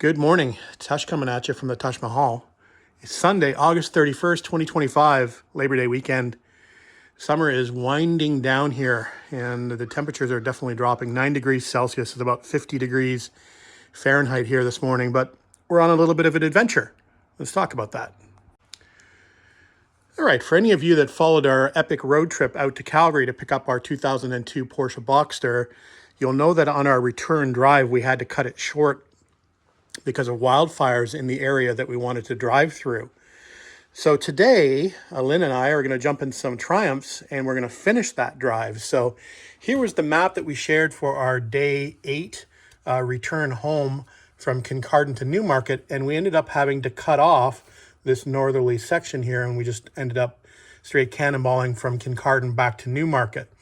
Good morning. Tush coming at you from the Taj Mahal. It's Sunday, August 31st, 2025, Labor Day weekend. Summer is winding down here and the temperatures are definitely dropping. 9 degrees Celsius is about 50 degrees Fahrenheit here this morning, but we're on a little bit of an adventure. Let's talk about that. All right, for any of you that followed our epic road trip out to Calgary to pick up our 2002 Porsche Boxster, you'll know that on our return drive, we had to cut it short because of wildfires in the area that we wanted to drive through. So today, Lynn and I are going to jump in some Triumphs and we're going to finish that drive. So here was the map that we shared for our day 8 return home from Kincardine to Newmarket, and we ended up having to cut off this northerly section here, and we just ended up straight cannonballing from Kincardine back to Newmarket.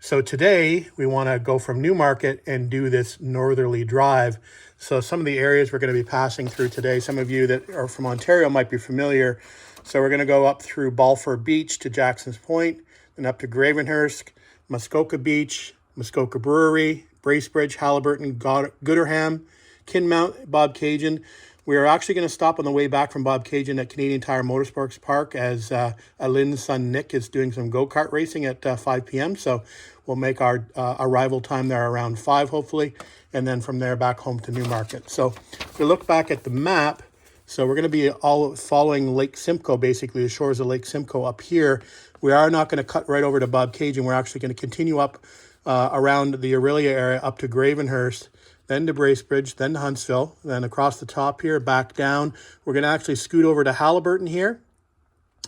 So today we want to go from Newmarket and do this northerly drive. So some of the areas we're going to be passing through today, some of you that are from Ontario might be familiar. So we're going to go up through Balfour Beach to Jackson's Point, then up to Gravenhurst, Muskoka Beach, Muskoka Brewery, Bracebridge, Haliburton, Gooderham, Kinmount, Bobcaygeon. We are actually going to stop on the way back from Bobcaygeon at Canadian Tire Motorsports Park as Lynn's son Nick is doing some go-kart racing at 5 p.m. So we'll make our arrival time there around 5 hopefully, and then from there back home to Newmarket. So if we look back at the map, so we're going to be all following Lake Simcoe, basically the shores of Lake Simcoe up here. We are not going to cut right over to Bobcaygeon. We're actually going to continue up around the Aurelia area up to Gravenhurst, then to Bracebridge, then to Huntsville, then across the top here, back down. We're going to actually scoot over to Haliburton here,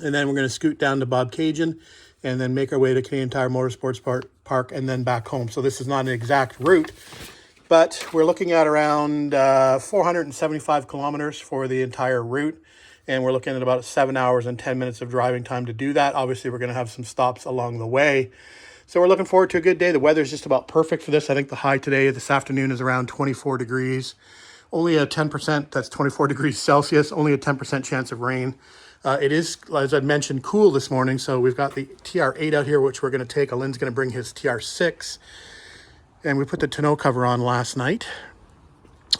and then we're going to scoot down to Bobcaygeon, and then make our way to Canadian Tire Motorsports Park, and then back home. So this is not an exact route, but we're looking at around 475 kilometers for the entire route, and we're looking at about 7 hours and 10 minutes of driving time to do that. Obviously, we're going to have some stops along the way. So we're looking forward to a good day. The weather is just about perfect for this. I think the high today, this afternoon, is around 24 degrees. Only a 10%, that's 24 degrees Celsius, only a 10% chance of rain. It is, as I mentioned, cool this morning. So we've got the TR8 out here, which we're going to take. Lynn's going to bring his TR6. And we put the tonneau cover on last night.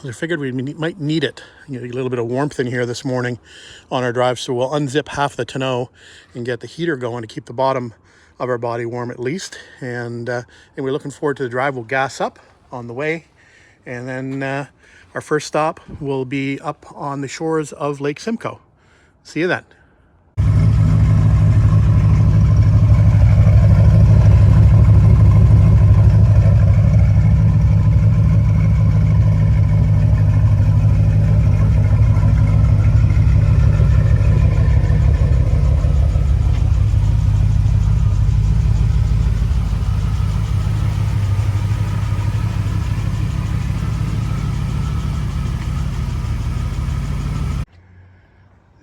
I figured we might need it. You know, a little bit of warmth in here this morning on our drive. So we'll unzip half the tonneau and get the heater going to keep the bottom of our body warm at least, and we're looking forward to the drive. We'll gas up on the way, and then our first stop will be up on the shores of Lake Simcoe. See you then.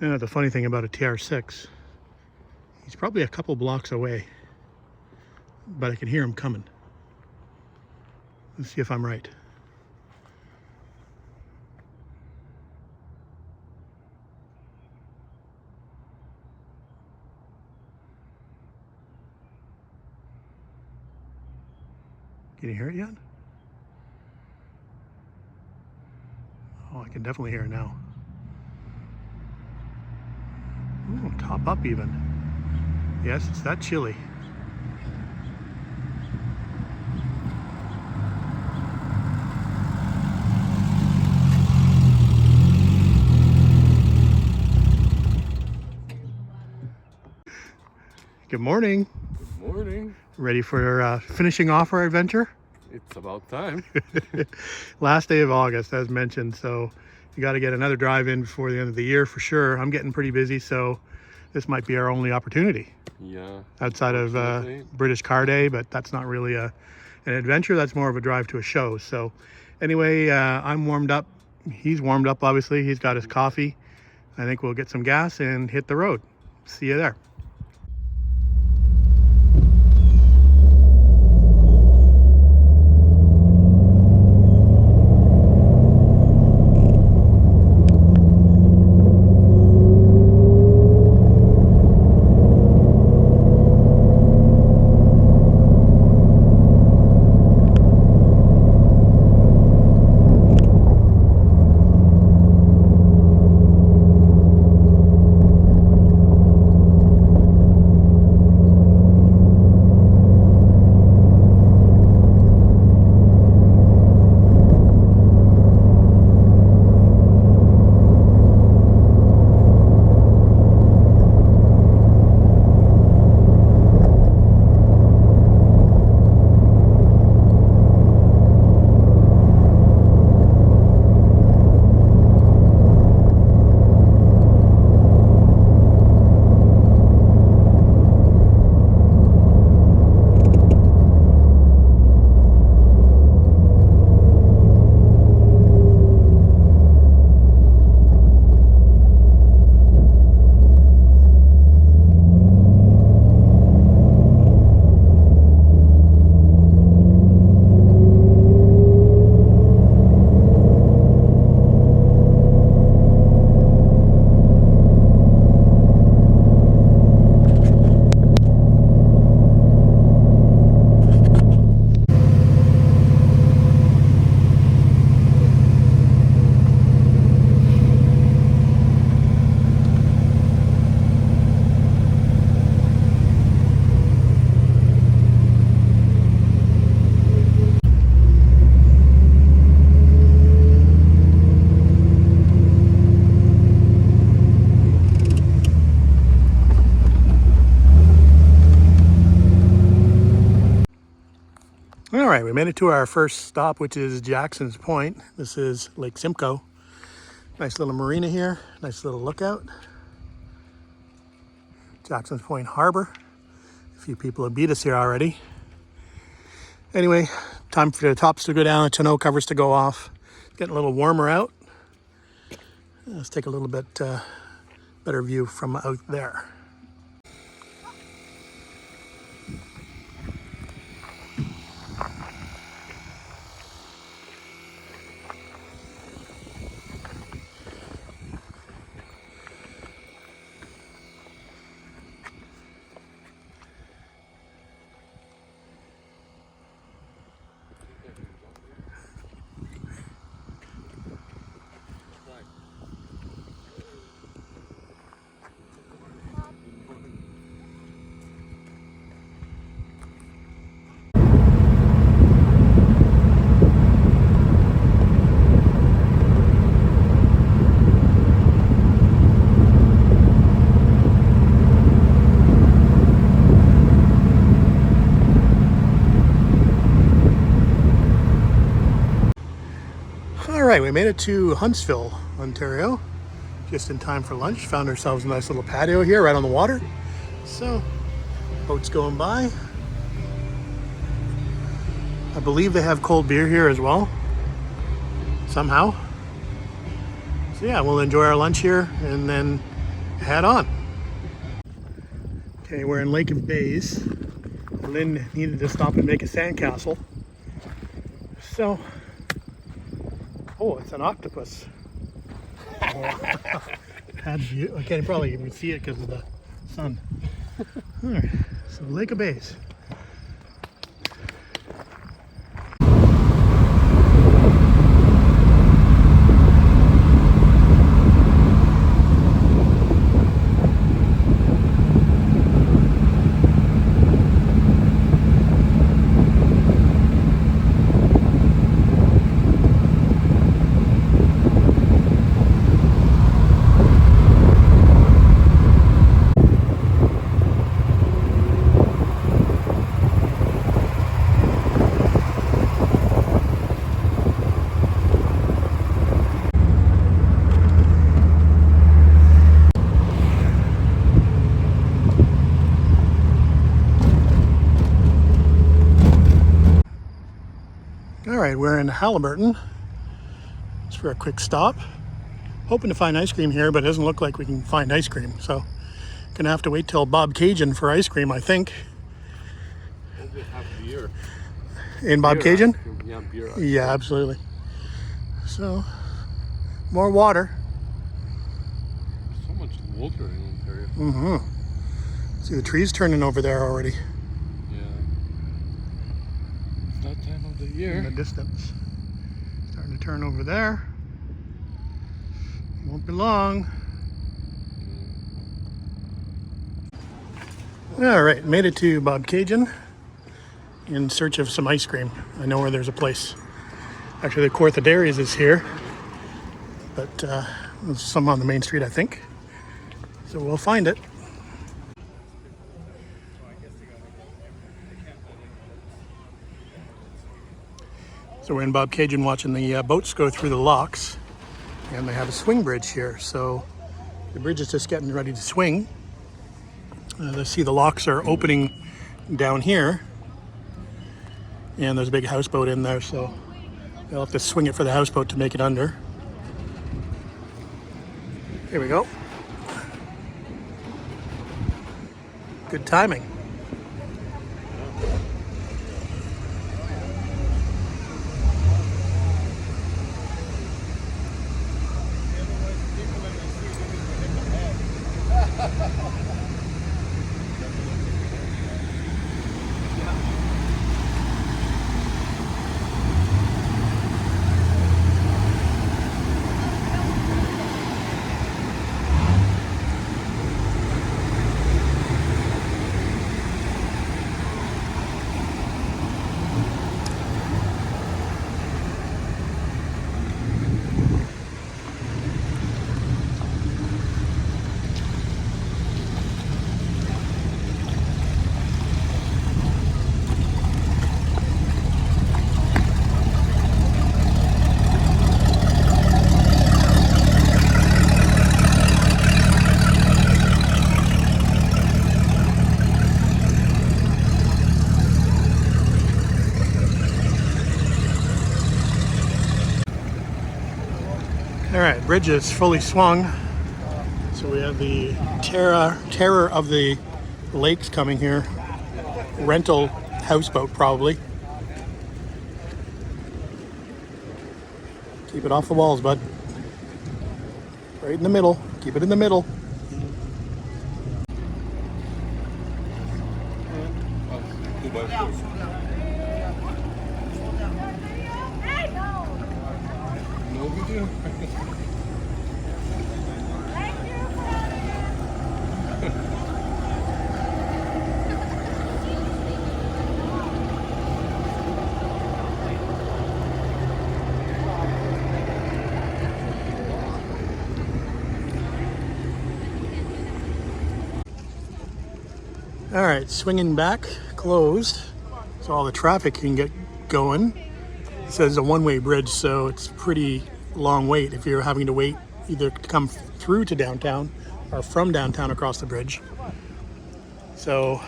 You know, the funny thing about a TR6, he's probably a couple blocks away, but I can hear him coming. Let's see if I'm right. Can you hear it yet? Oh, I can definitely hear it now. Ooh, top up even. Yes, it's that chilly. Good morning. Good morning. Ready for finishing off our adventure? It's about time. Last day of August, as mentioned, so you got to get another drive in before the end of the year for sure. I'm getting pretty busy, so this might be our only opportunity. Yeah. Outside of British Car Day, but that's not really an adventure. That's more of a drive to a show. So anyway, I'm warmed up. He's warmed up, obviously. He's got his coffee. I think we'll get some gas and hit the road. See you there. All right, we made it to our first stop, which is Jackson's Point. This is Lake Simcoe. Nice little marina here, nice little lookout. Jackson's Point Harbor. A few people have beat us here already. Anyway, time for the tops to go down, the tonneau covers to go off. It's getting a little warmer out. Let's take a little bit better view from out there. All right, we made it to Huntsville, Ontario, just in time for lunch. Found ourselves a nice little patio here right on the water. So, boats going by. I believe they have cold beer here as well, somehow. So yeah, we'll enjoy our lunch here and then head on. Okay, we're in Lake of Bays. Lynn needed to stop and make a sandcastle. So, oh, it's an octopus. I can't probably even see it because of the sun. All right, so Lake of Bays. All right, we're in Haliburton. It's for a quick stop. Hoping to find ice cream here, but it doesn't look like we can find ice cream. So, gonna have to wait till Bobcaygeon for ice cream, I think. We'll just have beer. In Bobcaygeon? Yeah, beer. Yeah, absolutely. So, more water. So much water in Ontario. Mm-hmm. See the trees turning over there already. Yeah. It's that time of the year. In the distance. Starting to turn over there. Won't be long. All right, made it to Bobcaygeon in search of some ice cream. I know where there's a place. Actually, the Kawartha Dairies is here, but there's some on the main street, I think. So we'll find it. So we're in Bobcaygeon watching the boats go through the locks, and they have a swing bridge here. So the bridge is just getting ready to swing. Let's see, the locks are opening down here, and there's a big houseboat in there, so they'll have to swing it for the houseboat to make it under. Here we go. Good timing. All right, bridge is fully swung. So we have the terror of the lakes coming here. Rental houseboat, probably. Keep it off the walls, bud. Right in the middle. Keep it in the middle. Two by four. No video. All right, swinging back, closed. So all the traffic can get going. It says a one-way bridge, so it's a pretty long wait if you're having to wait either to come through to downtown or from downtown across the bridge. So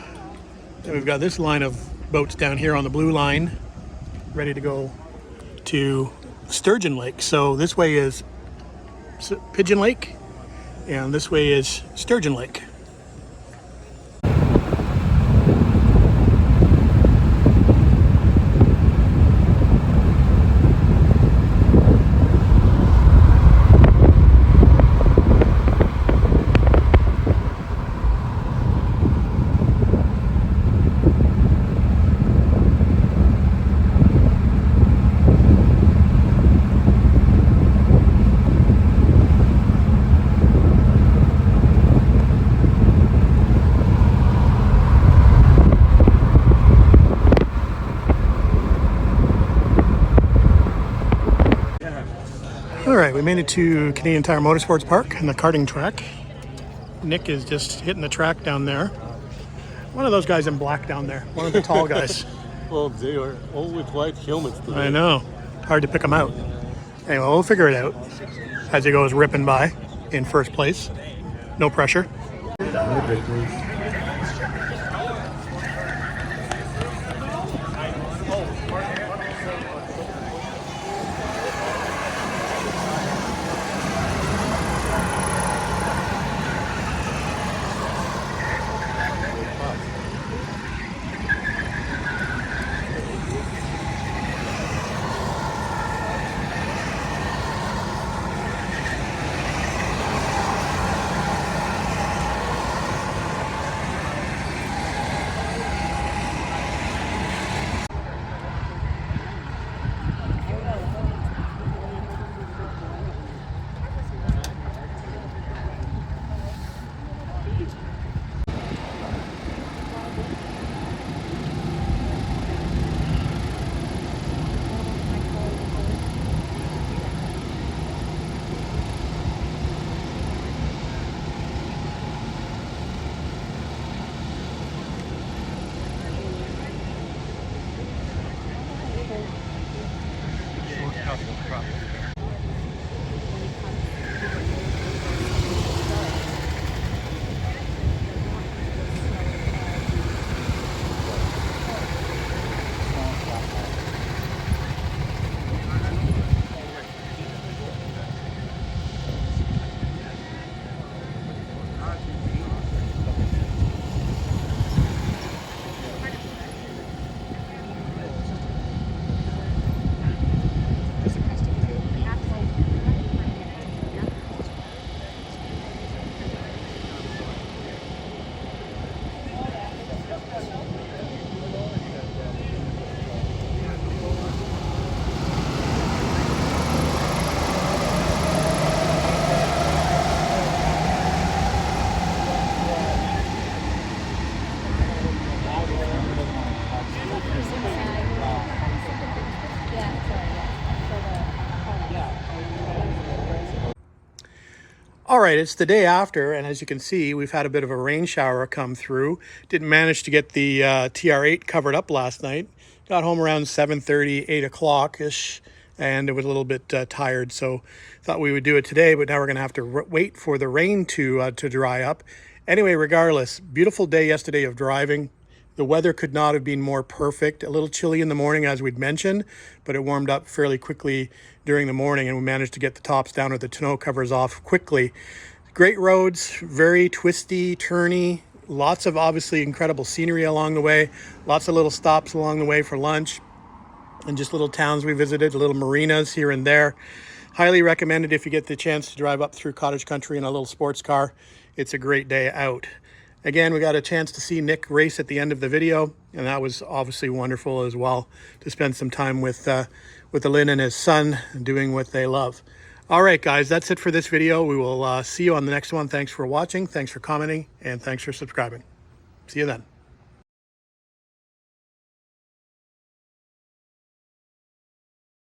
then we've got this line of boats down here on the blue line, ready to go to Sturgeon Lake. So this way is Pigeon Lake, and this way is Sturgeon Lake. All right, we made it to Canadian Tire Motorsports Park and the karting track. Nick is just hitting the track down there. One of those guys in black down there, one of the tall guys. Well, they are all with white helmets today. I know, hard to pick them out. Anyway, we'll figure it out as he goes ripping by in first place. No pressure. All right, it's the day after, and as you can see, we've had a bit of a rain shower come through. Didn't manage to get the TR8 covered up last night. Got home around 7:30, 8 o'clock-ish, and it was a little bit tired, so thought we would do it today, but now we're going to have to wait for the rain to dry up. Anyway, regardless, beautiful day yesterday of driving. The weather could not have been more perfect. A little chilly in the morning, as we'd mentioned, but it warmed up fairly quickly during the morning, and we managed to get the tops down or the tonneau covers off quickly. Great roads, very twisty, turny, lots of obviously incredible scenery along the way, lots of little stops along the way for lunch, and just little towns we visited, little marinas here and there. Highly recommended if you get the chance to drive up through cottage country in a little sports car. It's a great day out. Again, we got a chance to see Nick race at the end of the video, and that was obviously wonderful as well, to spend some time with Lynn and his son doing what they love. All right, guys, that's it for this video. We will see you on the next one. Thanks for watching, thanks for commenting, and thanks for subscribing. See you then.